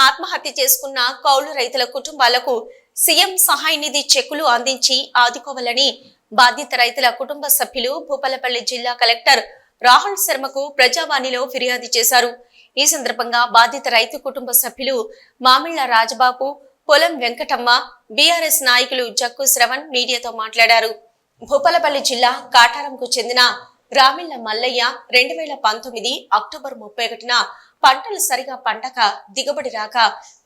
ఆత్మహత్య చేసుకున్న కౌలు రైతుల కుటుంబాలకు సీఎం సహాయ నిధి చెక్కులు అందించి ఆదుకోవాలని బాధిత రైతుల కుటుంబ సభ్యులు భూపాలపల్లి జిల్లా కలెక్టర్ రాహుల్ శర్మకు ప్రజావాణిలో ఫిర్యాదు చేశారు. ఈ సందర్భంగా బాధిత రైతు కుటుంబ సభ్యులు మామిళ్ల రాజబాబు, పొలం వెంకటమ్మ, బీఆర్ఎస్ నాయకులు జక్కు శ్రవణ్ మీడియాతో మాట్లాడారు. భూపాలపల్లి జిల్లా కాటారంకు చెందిన రామిళ్ల మల్లయ్య 2019 అక్టోబర్ 31న పంటలు సరిగా పండక దిగుబడి రాక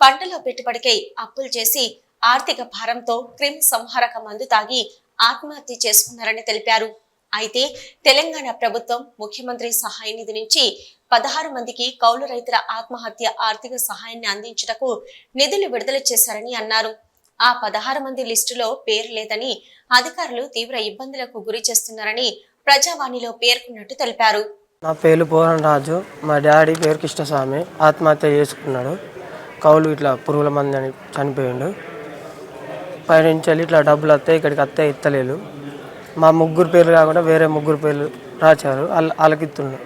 పంటలో పెట్టుబడికై అప్పులు చేసి ఆర్థిక భారంతో క్రిమి సంహారక మందు తాగి ఆత్మహత్య చేసుకున్నారని తెలిపారు. అయితే తెలంగాణ ప్రభుత్వం ముఖ్యమంత్రి సహాయ నిధి నుంచి 16 మందికి కౌలు రైతుల ఆత్మహత్య ఆర్థిక సహాయాన్ని అందించుటకు నిధులు విడుదల చేశారని అన్నారు. ఆ 16 మంది లిస్టులో పేరు లేదని, అధికారులు తీవ్ర ఇబ్బందులకు గురి చేస్తున్నారని ప్రజావాణిలో పేర్కొన్నట్టు తెలిపారు. నా పేరు పోరన్ రాజు, మా డాడీ పేరు కృష్ణస్వామి. ఆత్మహత్య చేసుకున్నాడు. కౌలు ఇట్లా పురుగుల మంది అని చనిపోయిండు. పైనుంచి ఇట్లా డబ్బులు వస్తాయి, ఇక్కడికి వస్తే ఇస్తలేదు. మా ముగ్గురు పేర్లు కాకుండా వేరే ముగ్గురు పేర్లు రాశారు, వాళ్ళకి ఇస్తున్నాడు.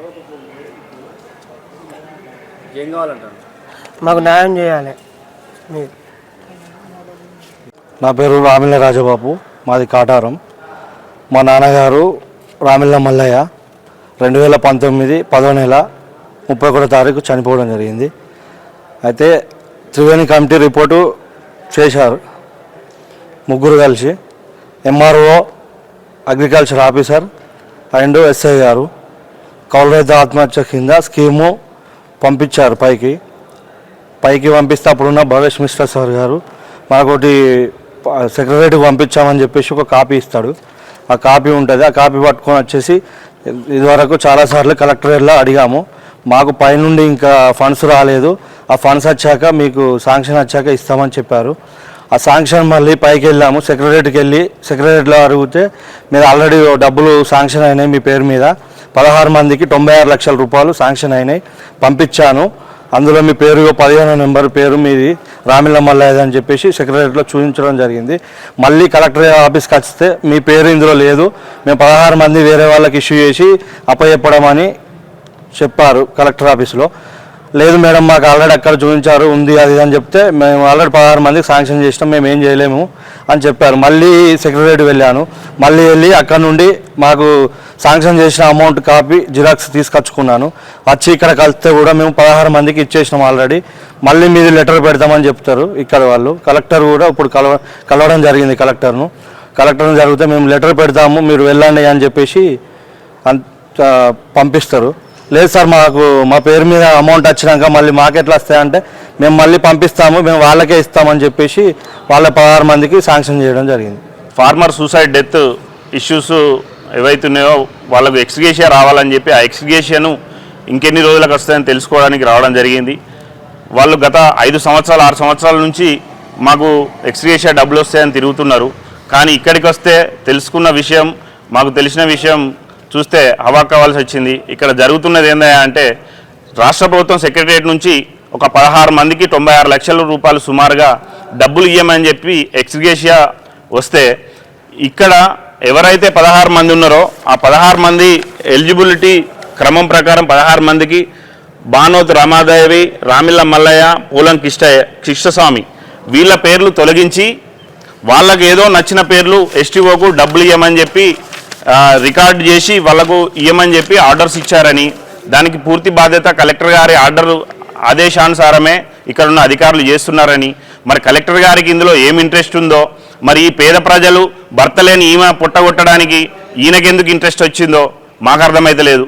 ఏం కావాలంటారు? మాకు న్యాయం చేయాలి మీరు. నా పేరు రామిళ్ల రాజబాబు, మాది కాటారం. మా నాన్నగారు రామిళ్ల మల్లయ్య 2019 10వ నెల 31వ తారీఖు చనిపోవడం జరిగింది. అయితే త్రివేణి కమిటీ రిపోర్టు చేశారు ముగ్గురు కలిసి, MRO, agriculture officer and SI గారు. కౌలు రైతు ఆత్మహత్య కింద స్కీము పంపించారు. పైకి పంపిస్తే అప్పుడున్న భవేష్ మిశ్రా సార్ గారు మాకొకటి సెక్రటరీకి పంపించామని చెప్పేసి ఒక కాపీ ఇస్తాడు. ఆ కాపీ ఉంటుంది. ఆ కాపీ పట్టుకొని వచ్చేసి ఇదివరకు చాలాసార్లు కలెక్టరేట్లో అడిగాము. మాకు పైనుండి ఇంకా ఫండ్స్ రాలేదు, ఆ ఫండ్స్ వచ్చాక మీకు శాంక్షన్ వచ్చాక ఇస్తామని చెప్పారు. ఆ శాంక్షన్ మళ్ళీ పైకి వెళ్ళాము, సెక్రటరీకి వెళ్ళి సెక్రటరీలో అడిగితే మీరు ఆల్రెడీ డబ్బులు శాంక్షన్ అయినాయి మీ పేరు మీద, 16 మందికి 96 లక్షల రూపాయలు శాంక్షన్ అయినాయి, పంపించాను. అందులో మీ పేరు 15వ నెంబర్ పేరు మీది రామిళ్ల మల్లయ్య అని చెప్పేసి సెక్రటరీలో చూపించడం జరిగింది. మళ్ళీ కలెక్టర్ ఆఫీస్కి వస్తే మీ పేరు ఇందులో లేదు, మేము 16 మంది వేరే వాళ్ళకి ఇష్యూ చేసి అప్పచెప్పడం అని చెప్పారు కలెక్టర్ ఆఫీస్లో. లేదు మేడం, మాకు ఆల్రెడీ అక్కడ చూపించారు, ఉంది అది అని చెప్తే మేము ఆల్రెడీ 16 మందికి శాంక్షన్ చేసినాం, మేము ఏం చేయలేము అని చెప్పారు. మళ్ళీ సెక్రటరీ వెళ్ళాను. మళ్ళీ వెళ్ళి అక్కడ నుండి మాకు శాంక్షన్ చేసిన అమౌంట్ కాపీ జిరాక్స్ తీసుకొచ్చుకున్నాను. వచ్చి ఇక్కడ కలిస్తే కూడా మేము 16 మందికి ఇచ్చేసినాం ఆల్రెడీ. మళ్ళీ మీది లెటర్ పెడతామని చెప్తారు ఇక్కడ వాళ్ళు. కలెక్టర్ కూడా ఇప్పుడు కలవడం జరిగింది కలెక్టర్ని జరిగితే మేము లెటర్ పెడతాము, మీరు వెళ్ళండి అని చెప్పేసి పంపిస్తారు. లేదు సార్, మా పేరు మీద అమౌంట్ వచ్చినాక మళ్ళీ మాకెట్లా వస్తాయంటే మేము మళ్ళీ పంపిస్తాము, మేము వాళ్ళకే ఇస్తామని చెప్పేసి వాళ్ళ 16 మందికి శాంక్షన్ చేయడం జరిగింది. ఫార్మర్ సూసైడ్ డెత్ ఇష్యూస్ ఏవైతున్నాయో వాళ్ళకు ఎక్స్గ్రేషియా రావాలని చెప్పి ఆ ఎక్స్గ్రేషియాను ఇంకెన్ని రోజులకు వస్తాయని తెలుసుకోవడానికి రావడం జరిగింది. వాళ్ళు గత 5 సంవత్సరాలు 6 సంవత్సరాల నుంచి మాకు ఎక్స్గ్రేషియా డబ్బులు వస్తాయని తిరుగుతున్నారు. కానీ ఇక్కడికి వస్తే తెలుసుకున్న విషయం, మాకు తెలిసిన విషయం చూస్తే హవాక్ కావాల్సి వచ్చింది. ఇక్కడ జరుగుతున్నది ఏంటంటే రాష్ట్ర ప్రభుత్వం సెక్రటరియట్ నుంచి ఒక 16 మందికి 96 లక్షల రూపాయలు సుమారుగా డబ్బులు ఇవ్వమని చెప్పి ఎక్స్గ్రేషియా వస్తే ఇక్కడ ఎవరైతే 16 మంది ఉన్నారో ఆ 16 మంది ఎలిజిబిలిటీ క్రమం ప్రకారం 16 మందికి బానోత్ రమాదేవి, రామిళ్ల మల్లయ్య, పూలం కృష్ణస్వామి వీళ్ళ పేర్లు తొలగించి వాళ్ళకు ఏదో నచ్చిన పేర్లు ఎస్టీఓకు డబ్బులు ఇవ్వమని చెప్పి రికార్డు చేసి వాళ్ళకు ఇవ్వమని చెప్పి ఆర్డర్స్ ఇచ్చారని, దానికి పూర్తి బాధ్యత కలెక్టర్ గారి ఆదేశానుసారమే ఇక్కడ ఉన్న అధికారులు చేస్తున్నారని, మరి కలెక్టర్ గారికి ఇందులో ఏం ఇంట్రెస్ట్ ఉందో, మరి ఈ పేద ప్రజలు భర్త లేని ఈమె పుట్టగొట్టడానికి ఈయనకెందుకు ఇంట్రెస్ట్ వచ్చిందో మాకు అర్థమైతలేదు.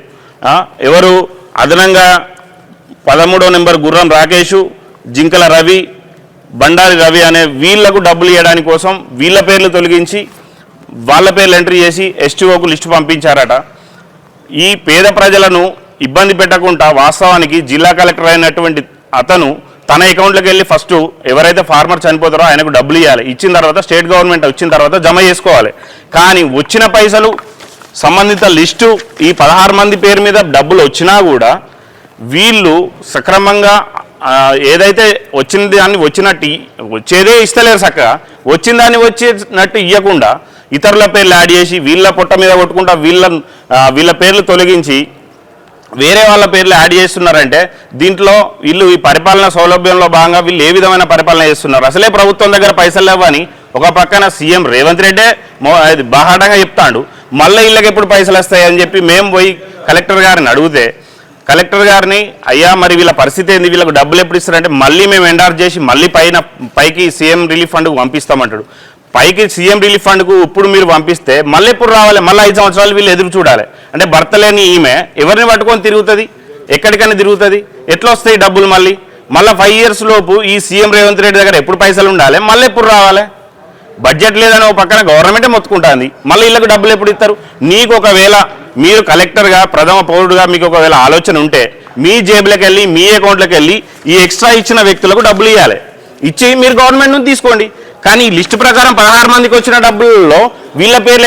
ఎవరు అదనంగా 13వ నెంబర్ గుర్రం రాకేషు, జింకల రవి, బండారి రవి అనే వీళ్లకు డబ్బులు ఇవ్వడానికి కోసం వీళ్ళ పేర్లు తొలగించి వాళ్ళ పేర్లు ఎంట్రీ చేసి ఎస్టీఓకు లిస్టు పంపించారట. ఈ పేద ప్రజలను ఇబ్బంది పెట్టకుండా వాస్తవానికి జిల్లా కలెక్టర్ అయినటువంటి అతను తన అకౌంట్లోకి వెళ్ళి ఫస్ట్ ఎవరైతే ఫార్మర్ చనిపోతారో ఆయనకు డబ్బులు ఇవ్వాలి, ఇచ్చిన తర్వాత స్టేట్ గవర్నమెంట్ వచ్చిన తర్వాత జమ చేసుకోవాలి. కానీ వచ్చిన పైసలు సంబంధిత లిస్టు ఈ 16 మంది పేరు మీద డబ్బులు వచ్చినా కూడా వీళ్ళు సక్రమంగా ఏదైతే వచ్చిన దాన్ని వచ్చినట్టు వచ్చేదే ఇస్తలేరు, చక్కగా వచ్చిన దాన్ని వచ్చినట్టు ఇవ్వకుండా ఇతరుల పేర్లు యాడ్ చేసి వీళ్ళ పొట్ట మీద కొట్టుకుంటా వీళ్ళ పేర్లు తొలగించి వేరే వాళ్ళ పేర్లు యాడ్ చేస్తున్నారంటే దీంట్లో వీళ్ళు ఈ పరిపాలన సౌలభ్యంలో భాగంగా వీళ్ళు ఏ విధమైన పరిపాలన చేస్తున్నారు? అసలే ప్రభుత్వం దగ్గర పైసలు లేవని ఒక పక్కన సీఎం రేవంత్ రెడ్డే బాహాటంగా చెప్తాడు, మళ్ళీ వీళ్ళకి ఎప్పుడు పైసలు వస్తాయని చెప్పి మేము పోయి కలెక్టర్ గారిని అడిగితే కలెక్టర్ గారిని అయ్యా మరి వీళ్ళ పరిస్థితి ఏంది, వీళ్ళకు డబ్బులు ఎప్పుడు ఇస్తారంటే మళ్ళీ మేము ఎండార్జ్ చేసి మళ్ళీ పైకి సీఎం రిలీఫ్ ఫండ్కు పంపిస్తామంటాడు. పైకి సీఎం రిలీఫ్ ఫండ్కు ఇప్పుడు మీరు పంపిస్తే మళ్ళీ ఎప్పుడు రావాలి? మళ్ళీ 5 సంవత్సరాలు వీళ్ళు ఎదురు చూడాలి. అంటే భర్త లేని ఈమె ఎవరిని పట్టుకొని తిరుగుతుంది? ఎక్కడికైనా తిరుగుతుంది? ఎట్లా వస్తాయి డబ్బులు? మళ్ళీ 5 years లోపు ఈ సీఎం రేవంత్ రెడ్డి దగ్గర ఎప్పుడు పైసలు ఉండాలి? మళ్ళీ ఎప్పుడు రావాలి? బడ్జెట్ లేదని ఒక పక్కన గవర్నమెంటే మొత్తుకుంటుంది, మళ్ళీ వీళ్ళకి డబ్బులు ఎప్పుడు ఇస్తారు? నీకు ఒకవేళ మీరు కలెక్టర్గా ప్రథమ పౌరుడుగా మీకు ఒకవేళ ఆలోచన ఉంటే మీ జేబులోకి వెళ్ళి మీ అకౌంట్లోకి వెళ్ళి ఈ ఎక్స్ట్రా ఇచ్చిన వ్యక్తులకు డబ్బులు ఇవ్వాలి, ఇచ్చి మీరు గవర్నమెంట్ నుంచి తీసుకోండి. కానీ ఈ లిస్టు ప్రకారం 16 మందికి వచ్చిన డబ్బుల్లో వీళ్ళ పేర్లు